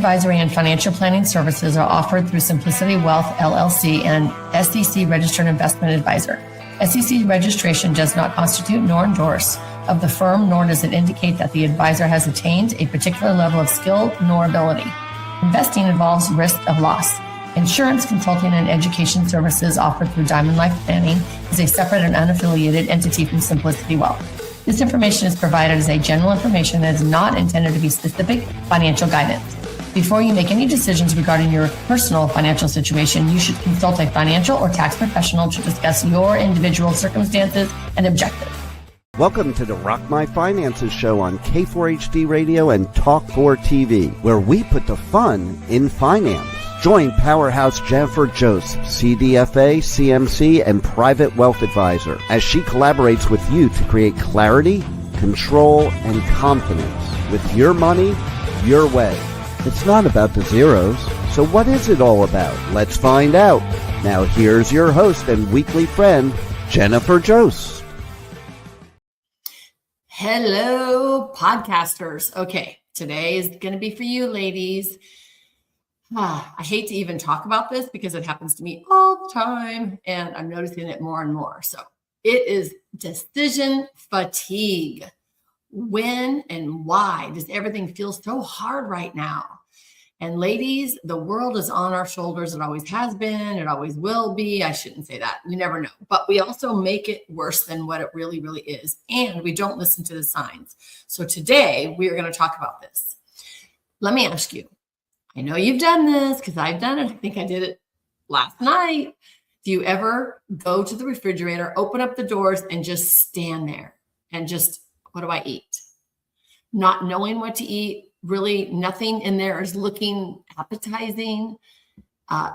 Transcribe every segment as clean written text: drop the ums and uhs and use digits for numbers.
advisory and financial planning services are offered through Simplicity Wealth, LLC, and SEC Registered Investment Advisor. SEC registration does not constitute nor endorse of the firm, nor does it indicate that the advisor has attained a particular level of skill nor ability. Investing involves risk of loss. Insurance, consulting, and education services offered through Diamond Life Planning is a separate and unaffiliated entity from Simplicity Wealth. This information is provided as a general information that is not intended to be specific financial guidance. Before you make any decisions regarding your personal financial situation, you should consult a financial or tax professional to discuss your individual circumstances and objectives. Welcome to the Rock My Finances show on K4HD Radio and Talk4 TV, where we put the fun in finance. Join Powerhouse Jennifer Joseph, CDFA, CMC, and Private Wealth Advisor, as she collaborates with you to create clarity, control, and confidence with your money, your way. It's not about the zeros, so what is it all about? Let's find out. Now here's your host and weekly friend, Jennifer Joseph. Hello, podcasters. Okay, today is going to be for you, ladies. I hate to even talk about this because it happens to me all the time, and I'm noticing it more and more. So it is decision fatigue. When and why does everything feel so hard right now? And ladies, the world is on our shoulders. It always has been. It always will be. I shouldn't say that. You never know. But we also make it worse than what it really, really is. And we don't listen to the signs. So today we are going to talk about this. Let me ask you. I know you've done this because I've done it. I think I did it last night. Do you ever go to the refrigerator, open up the doors, and just stand there and just, what do I eat? Not knowing what to eat, really nothing in there is looking appetizing.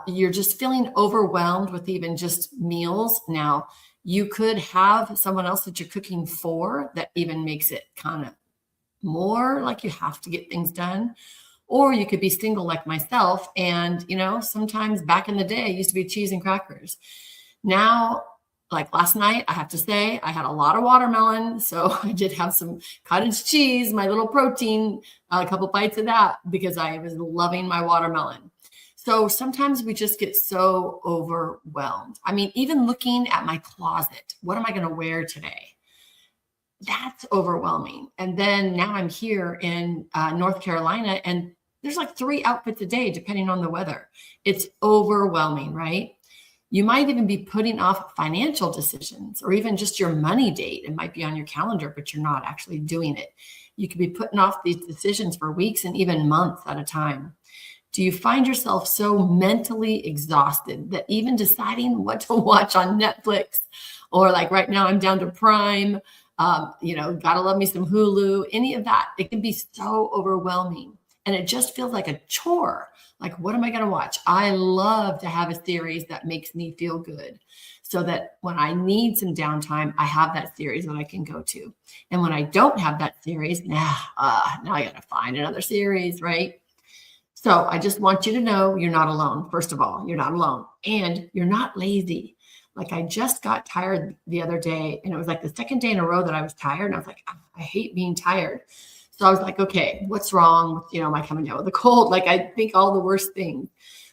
You're just feeling overwhelmed with even just meals. Now, you could have someone else that you're cooking for that even makes it kind of more like you have to get things done. Or you could be single like myself. And, sometimes back in the day, it used to be cheese and crackers. Now, like last night, I have to say, I had a lot of watermelon. So I did have some cottage cheese, my little protein, a couple bites of that because I was loving my watermelon. So sometimes we just get so overwhelmed. I mean, even looking at my closet, what am I going to wear today? That's overwhelming. And then now I'm here in North Carolina, and there's like 3 outfits a day, depending on the weather. It's overwhelming, right? You might even be putting off financial decisions or even just your money date. It might be on your calendar, but you're not actually doing it. You could be putting off these decisions for weeks and even months at a time. Do you find yourself so mentally exhausted that even deciding what to watch on Netflix, or like right now I'm down to Prime, gotta love me some Hulu, any of that, it can be so overwhelming. And it just feels like a chore. Like, what am I going to watch? I love to have a series that makes me feel good so that when I need some downtime, I have that series that I can go to. And when I don't have that series, now I got to find another series, right? So I just want you to know you're not alone. First of all, you're not alone, and you're not lazy. Like, I just got tired the other day, and it was like the second day in a row that I was tired. And I was like, I hate being tired. So I was like, okay, what's wrong? Am I coming down with a cold? Like, I think all the worst things,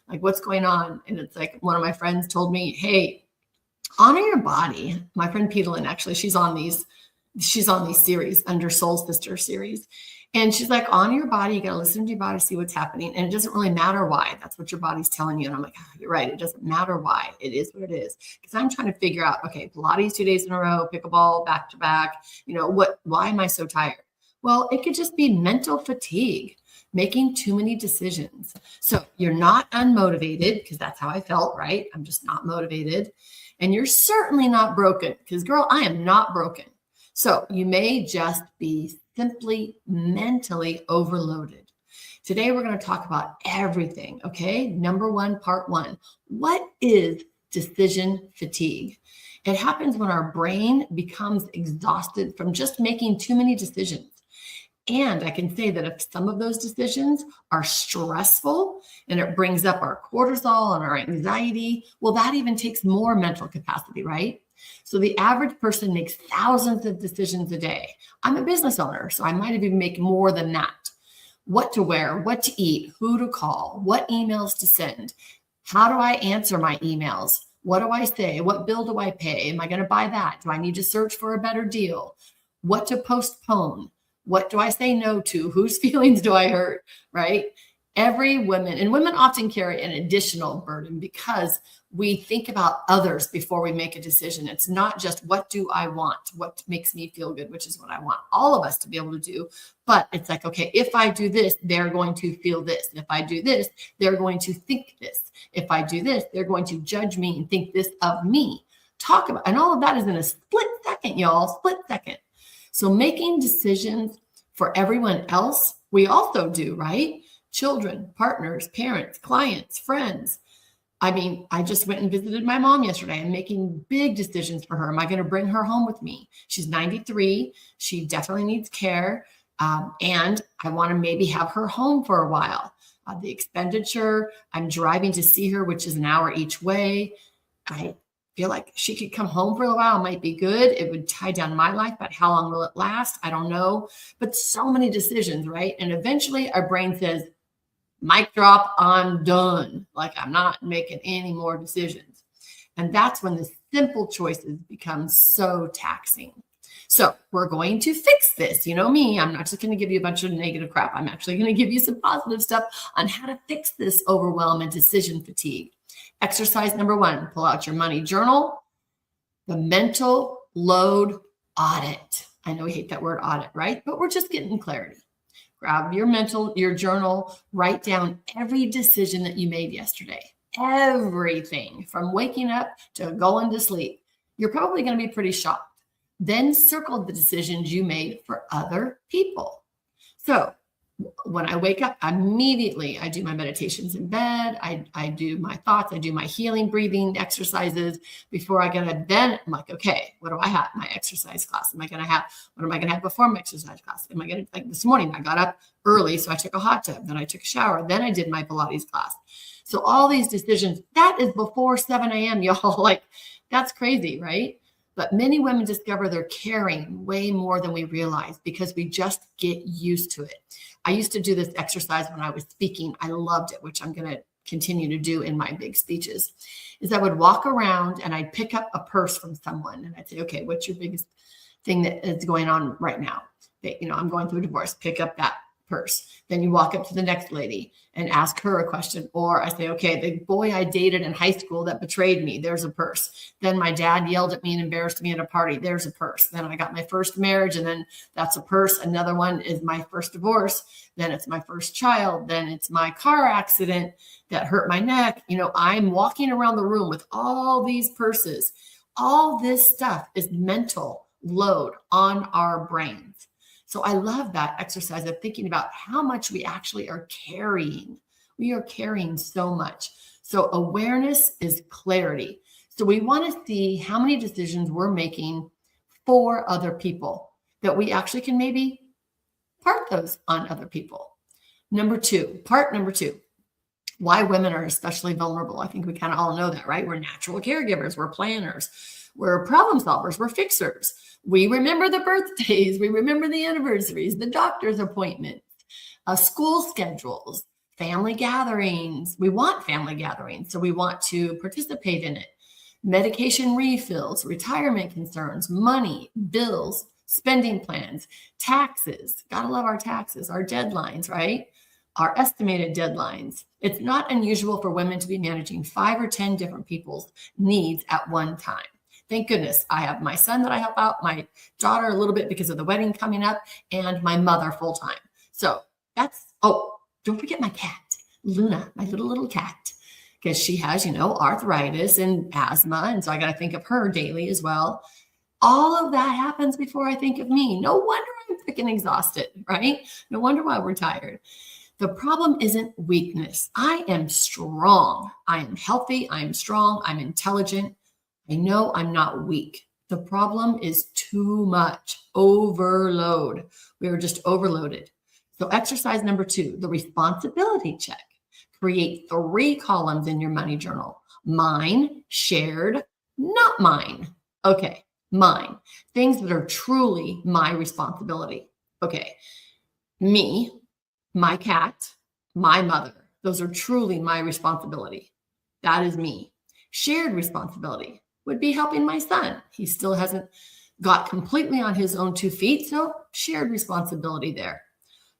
like what's going on? And it's like, one of my friends told me, hey, honor your body. My friend Petalyn, actually, she's on these series under Soul Sister series. And she's like, honor your body. You got to listen to your body, see what's happening. And it doesn't really matter why. That's what your body's telling you. And I'm like, you're right. It doesn't matter why. It is what it is. Because I'm trying to figure out, okay, Pilates 2 days in a row, pickleball, back to back, why am I so tired? Well, it could just be mental fatigue, making too many decisions. So you're not unmotivated, because that's how I felt, right? I'm just not motivated. And you're certainly not broken, because girl, I am not broken. So you may just be simply mentally overloaded. Today, we're going to talk about everything. Okay. Number 1, part 1. What is decision fatigue? It happens when our brain becomes exhausted from just making too many decisions. And I can say that if some of those decisions are stressful and it brings up our cortisol and our anxiety, well, that even takes more mental capacity, right? So the average person makes thousands of decisions a day. I'm a business owner, so I might even make more than that. what to wear, what to eat, who to call, what emails to send. How do I answer my emails? What do I say? What bill do I pay? Am I going to buy that? Do I need to search for a better deal? What to postpone? What do I say no to? Whose feelings do I hurt? Right? Every woman, and women often carry an additional burden because we think about others before we make a decision. It's not just what do I want, what makes me feel good, which is what I want all of us to be able to do. But it's like, okay, if I do this, they're going to feel this. If I do this, they're going to think this. If I do this, they're going to judge me and think this of me. Talk about, and all of that is in a split second, y'all, split second. So making decisions for everyone else, we also do, right? Children, partners, parents, clients, friends. I mean, I just went and visited my mom yesterday. I'm making big decisions for her. Am I going to bring her home with me? She's 93. She definitely needs care. And I want to maybe have her home for a while. The expenditure, I'm driving to see her, which is an hour each way. I feel like she could come home for a while. It might be good. It would tie down my life, but how long will it last? I don't know. But so many decisions, right? And eventually our brain says, mic drop, I'm done. Like I'm not making any more decisions. And that's when the simple choices become so taxing. So we're going to fix this. You know me, I'm not just going to give you a bunch of negative crap. I'm actually going to give you some positive stuff on how to fix this overwhelm and decision fatigue. Exercise number 1, pull out your money journal, the mental load audit. I know we hate that word audit, right? But we're just getting clarity. Grab your journal, write down every decision that you made yesterday, everything from waking up to going to sleep. You're probably going to be pretty shocked. Then circle the decisions you made for other people. So when I wake up, immediately I do my meditations in bed. I do my thoughts. I do my healing breathing exercises before I get to bed. I'm like, okay, what do I have? My exercise class. What am I going to have before my exercise class? Am I going to, like this morning, I got up early, so I took a hot tub. Then I took a shower. Then I did my Pilates class. So all these decisions, that is before 7 a.m., y'all. Like, that's crazy, right? But many women discover they're carrying way more than we realize because we just get used to it. I used to do this exercise when I was speaking. I loved it, which I'm going to continue to do in my big speeches, is I would walk around and I'd pick up a purse from someone and I'd say, okay, what's your biggest thing that is going on right now? I'm going through a divorce. Pick up that purse. Then you walk up to the next lady and ask her a question. Or I say, okay, the boy I dated in high school that betrayed me, there's a purse. Then my dad yelled at me and embarrassed me at a party. There's a purse. Then I got my first marriage and then that's a purse. Another one is my first divorce. Then it's my first child. Then it's my car accident that hurt my neck. I'm walking around the room with all these purses. All this stuff is mental load on our brains. So I love that exercise of thinking about how much we actually are carrying. We are carrying so much. So awareness is clarity. So we want to see how many decisions we're making for other people that we actually can maybe part those on other people. Part number two, why women are especially vulnerable. I think we kind of all know that, right? We're natural caregivers. We're planners. We're problem solvers. We're fixers. We remember the birthdays. We remember the anniversaries, the doctor's appointments, school schedules, family gatherings. We want family gatherings, so we want to participate in it. Medication refills, retirement concerns, money, bills, spending plans, taxes. Gotta love our taxes, our deadlines, right? Our estimated deadlines. It's not unusual for women to be managing 5 or 10 different people's needs at one time. Thank goodness I have my son that I help out, my daughter a little bit because of the wedding coming up, and my mother full time. So don't forget my cat, Luna, my little cat, because she has, arthritis and asthma. And so I got to think of her daily as well. All of that happens before I think of me. No wonder I'm freaking exhausted, right? No wonder why we're tired. The problem isn't weakness. I am strong. I am healthy. I'm strong. I'm intelligent. I know I'm not weak. The problem is too much overload. We are just overloaded. So exercise number 2, the responsibility check. Create 3 columns in your money journal. Mine, shared, not mine. Okay, mine. Things that are truly my responsibility. Okay, me, my cat, my mother. Those are truly my responsibility. That is me. Shared responsibility would be helping my son. He still hasn't got completely on his own 2 feet, so shared responsibility there.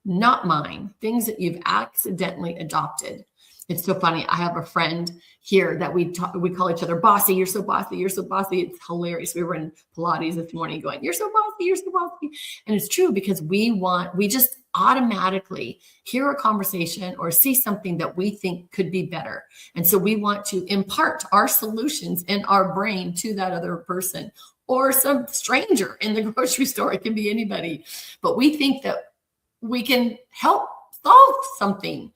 Not mine, things that you've accidentally adopted. It's so funny. I have a friend here that we call each other bossy. You're so bossy. You're so bossy. It's hilarious. We were in Pilates this morning going, you're so bossy. You're so bossy. And it's true because we just automatically hear a conversation or see something that we think could be better. And so we want to impart our solutions in our brain to that other person or some stranger in the grocery store. It can be anybody, but we think that we can help solve something.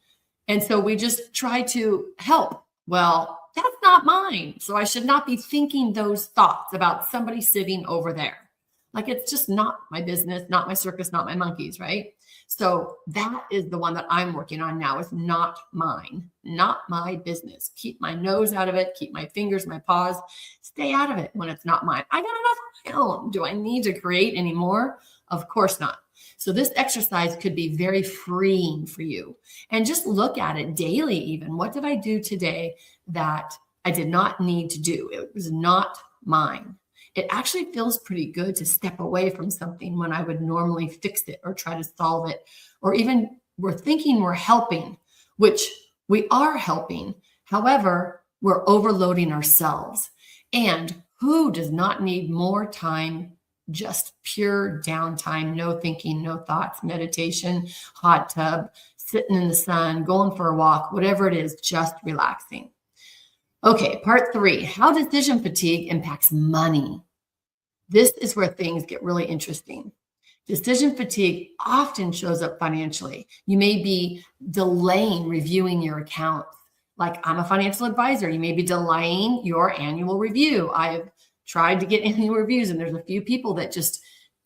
And so we just try to help. Well, that's not mine. So I should not be thinking those thoughts about somebody sitting over there. Like, it's just not my business, not my circus, not my monkeys, right? So that is the one that I'm working on now. It's not mine, not my business. Keep my nose out of it. Keep my fingers, my paws, stay out of it when it's not mine. I got enough of my own. Do I need to create any more? Of course not. So this exercise could be very freeing for you. And just look at it daily even. What did I do today that I did not need to do? It was not mine. It actually feels pretty good to step away from something when I would normally fix it or try to solve it. Or even we're thinking we're helping, which we are helping. However, we're overloading ourselves. And who does not need more time? Just pure downtime, no thinking, no thoughts, meditation, hot tub, sitting in the sun, going for a walk, whatever it is, just relaxing. Okay, part 3, how decision fatigue impacts money. This is where things get really interesting. Decision fatigue often shows up financially. You may be delaying reviewing your accounts. Like, I'm a financial advisor. You may be delaying your annual review. I've tried to get annual reviews, and there's a few people that just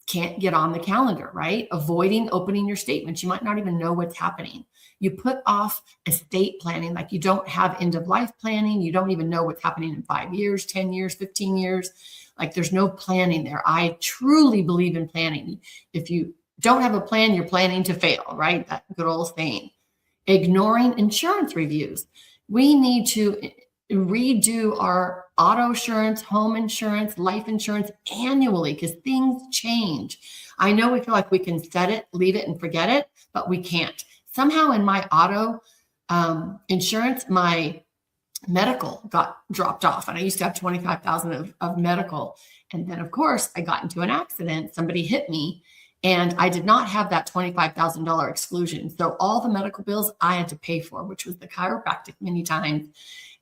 can't get on the calendar, right? Avoiding opening your statements. You might not even know what's happening. You put off estate planning, like you don't have end of life planning. You don't even know what's happening in 5 years, 10 years, 15 years. Like, there's no planning there. I truly believe in planning. If you don't have a plan, you're planning to fail, right? That good old saying. Ignoring insurance reviews. We need to redo our auto insurance, home insurance, life insurance annually because things change. I know we feel like we can set it, leave it, and forget it, but we can't. Somehow in my auto insurance, my medical got dropped off, and I used to have $25,000 of medical. And then, of course, I got into an accident. Somebody hit me, and I did not have that $25,000 exclusion. So all the medical bills I had to pay for, which was the chiropractic many times,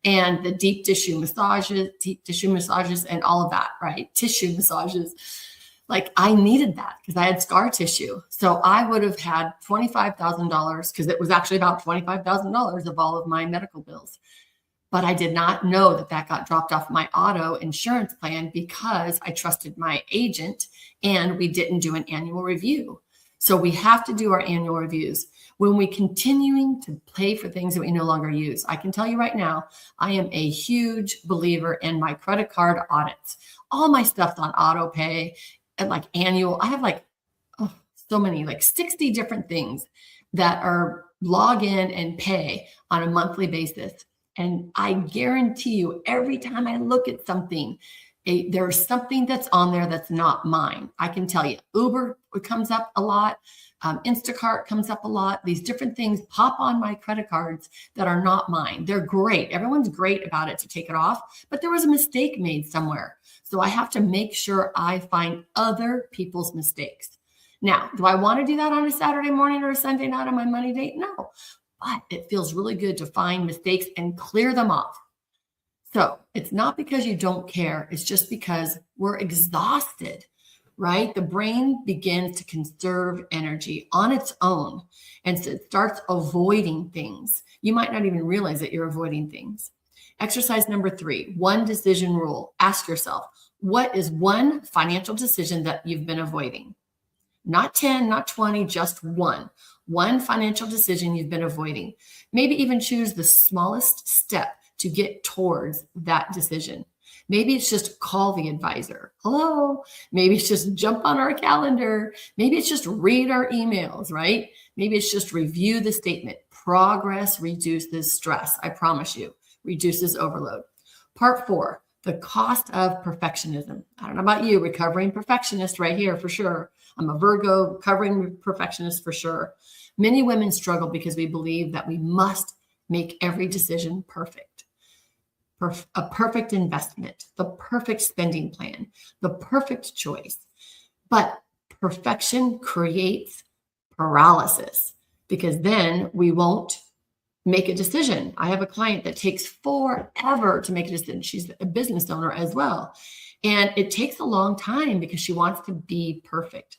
and the deep tissue massages, and all of that, right? Tissue massages. Like, I needed that because I had scar tissue. So I would have had $25,000 because it was actually about $25,000 of all of my medical bills. But I did not know that that got dropped off my auto insurance plan because I trusted my agent and we didn't do an annual review. So we have to do our annual reviews. When we continuing to pay for things that we no longer use, I can tell you right now, I am a huge believer in my credit card audits. All my stuff's on auto pay and like annual. I have like so many, like 60 different things that are log in and pay on a monthly basis. And I guarantee you, every time I look at something, there's something that's on there that's not mine. I can tell you, Uber comes up a lot. Instacart comes up a lot. These different things pop on my credit cards that are not mine. They're great. Everyone's great about it to take it off, but there was a mistake made somewhere. So I have to make sure I find other people's mistakes. Now, do I want to do that on a Saturday morning or a Sunday night on my money date? No. But it feels really good to find mistakes and clear them off. So it's not because you don't care. It's just because we're exhausted, right? The brain begins to conserve energy on its own. And so it starts avoiding things. You might not even realize that you're avoiding things. Exercise number 3, 1 decision rule. Ask yourself, what is one financial decision that you've been avoiding? Not 10, not 20, just one. One financial decision you've been avoiding. Maybe even choose the smallest step to get towards that decision. Maybe it's just call the advisor. Hello. Maybe it's just jump on our calendar. Maybe it's just read our emails, right? Maybe it's just review the statement. Progress reduces stress. I promise you, reduces overload. Part 4, the cost of perfectionism. I don't know about you, recovering perfectionist right here for sure. I'm a Virgo, recovering perfectionist for sure. Many women struggle because we believe that we must make every decision perfect. A perfect investment, the perfect spending plan, the perfect choice. But perfection creates paralysis because then we won't make a decision. I have a client that takes forever to make a decision. She's a business owner as well. And it takes a long time because she wants to be perfect.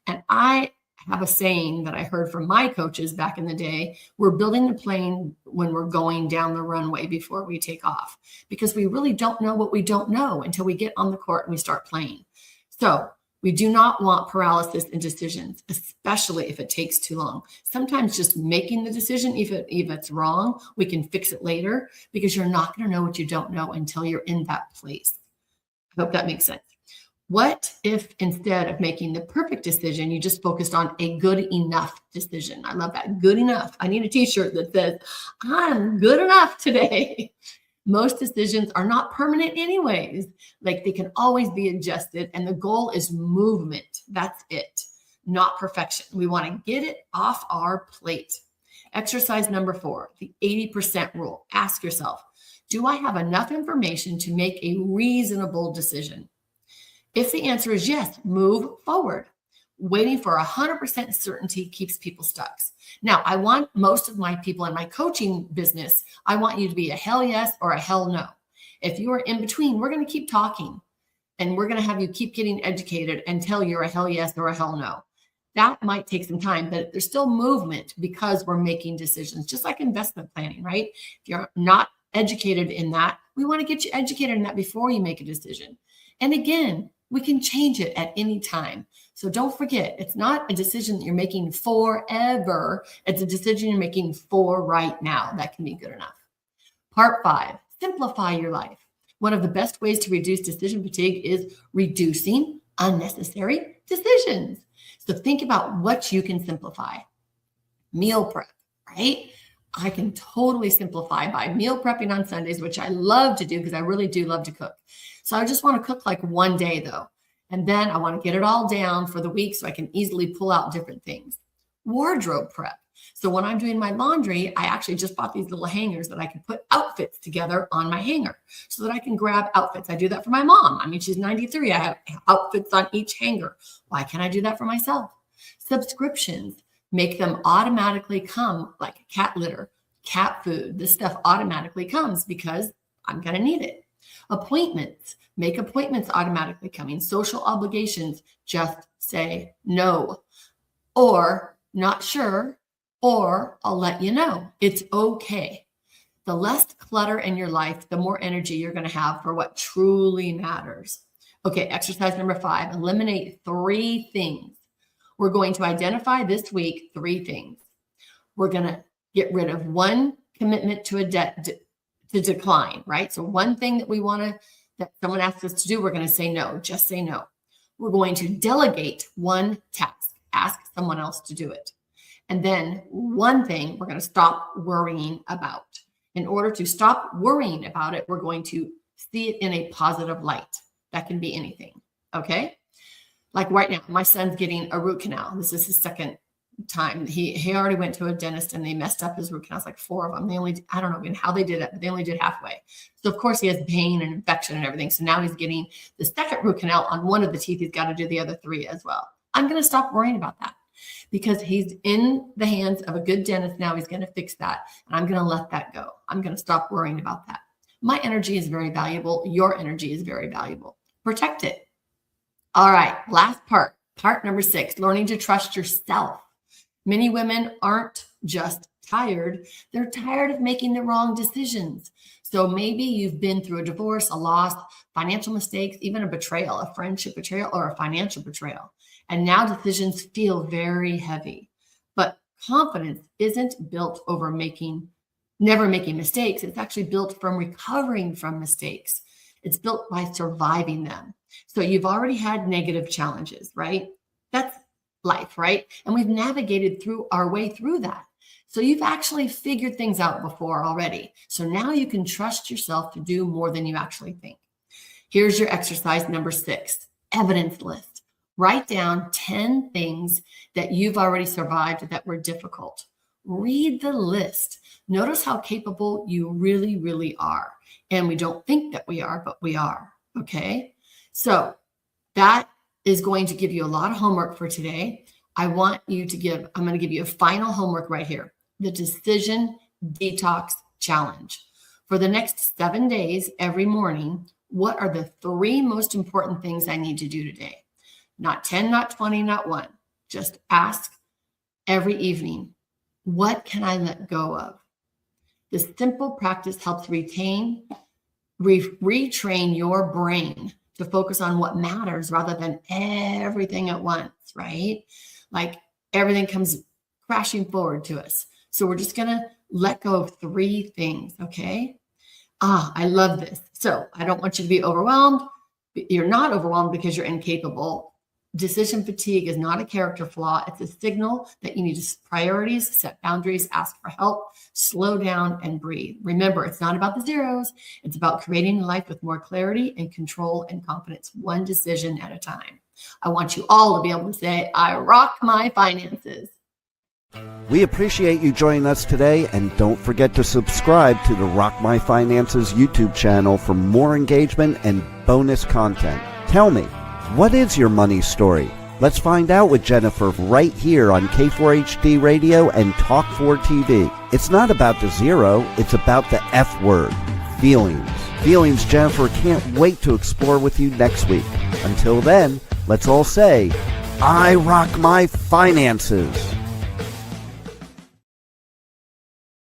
And I have a saying that I heard from my coaches back in the day. We're building the plane when we're going down the runway before we take off, because we really don't know what we don't know until we get on the court and we start playing. So we do not want paralysis in decisions, especially if it takes too long. Sometimes just making the decision, if it's wrong, we can fix it later, because you're not going to know what you don't know until you're in that place. I hope that makes sense. What if instead of making the perfect decision, you just focused on a good enough decision? I love that. Good enough. I need a t-shirt that says, I'm good enough today. Most decisions are not permanent anyways. Like, they can always be adjusted, and the goal is movement. That's it, not perfection. We want to get it off our plate. Exercise number 4, the 80% rule. Ask yourself, do I have enough information to make a reasonable decision? If the answer is yes, move forward. Waiting for 100% certainty keeps people stuck. Now, I want most of my people in my coaching business, I want you to be a hell yes or a hell no. If you are in between, we're going to keep talking, and we're going to have you keep getting educated until you're a hell yes or a hell no. That might take some time, but there's still movement because we're making decisions, just like investment planning, right? If you're not educated in that, we want to get you educated in that before you make a decision. And again, we can change it at any time. So don't forget, it's not a decision that you're making forever. It's a decision you're making for right now. That can be good enough. Part 5, simplify your life. One of the best ways to reduce decision fatigue is reducing unnecessary decisions. So think about what you can simplify. Meal prep, right? I can totally simplify by meal prepping on Sundays, which I love to do because I really do love to cook. So I just want to cook like one day though. And then I want to get it all down for the week so I can easily pull out different things. Wardrobe prep. So when I'm doing my laundry, I actually just bought these little hangers that I can put outfits together on my hanger so that I can grab outfits. I do that for my mom. I mean, she's 93. I have outfits on each hanger. Why can't I do that for myself? Subscriptions. Make them automatically come, like cat litter, cat food. This stuff automatically comes because I'm going to need it. Appointments. Make appointments automatically coming. Social obligations. Just say no, or not sure, or I'll let you know. It's okay. The less clutter in your life, the more energy you're going to have for what truly matters. Okay, exercise number 5, eliminate 3 things. We're going to identify this week 3 things. We're going to get rid of 1 commitment to a debt to decline, right? So one thing that we want to, that someone asks us to do, we're going to say no, just say no. We're going to delegate 1 task, ask someone else to do it. And then 1 thing we're going to stop worrying about. In order to stop worrying about it, we're going to see it in a positive light. That can be anything, okay? Like right now, my son's getting a root canal. This is his 2nd time. He already went to a dentist and they messed up his root canals, like 4 of them. They only, I don't know even how they did it, but they only did halfway. So of course he has pain and infection and everything. So now he's getting the 2nd root canal on one of the teeth. He's got to do the other 3 as well. I'm going to stop worrying about that because he's in the hands of a good dentist. Now he's going to fix that. And I'm going to let that go. I'm going to stop worrying about that. My energy is very valuable. Your energy is very valuable. Protect it. All right. Last part number 6, learning to trust yourself. Many women aren't just tired. They're tired of making the wrong decisions. So maybe you've been through a divorce, a loss, financial mistakes, even a betrayal, a friendship betrayal, or a financial betrayal. And now decisions feel very heavy. But confidence isn't built over never making mistakes. It's actually built from recovering from mistakes. It's built by surviving them. So you've already had negative challenges, right? That's life, right? And we've navigated through our way through that. So you've actually figured things out before already. So now you can trust yourself to do more than you actually think. Here's your exercise number 6, evidence list. Write down 10 things that you've already survived that were difficult. Read the list. Notice how capable you really, really are. And we don't think that we are, but we are. Okay. So that is going to give you a lot of homework for today. I'm going to give you a final homework right here. The Decision Detox Challenge. For the next 7 days, every morning, what are the 3 most important things I need to do today? Not 10, not 20, not 1. Just ask every evening, what can I let go of? This simple practice helps retrain your brain to focus on what matters rather than everything at once, right? Like everything comes crashing forward to us. So we're just going to let go of 3 things, okay? I love this. So I don't want you to be overwhelmed. You're not overwhelmed because you're incapable. Decision fatigue is not a character flaw. It's a signal that you need to priorities, set boundaries, ask for help, slow down, and breathe. Remember, it's not about the zeros. It's about creating a life with more clarity and control and confidence, one decision at a time. I want you all to be able to say, I rock my finances. We appreciate you joining us today, and don't forget to subscribe to the Rock My Finances YouTube channel for more engagement and bonus content. Tell me, what is your money story? Let's find out with Jennifer right here on K4HD Radio and Talk4 TV. It's not about the zero, it's about the F word, feelings. Feelings Jennifer can't wait to explore with you next week. Until then, let's all say, I rock my finances.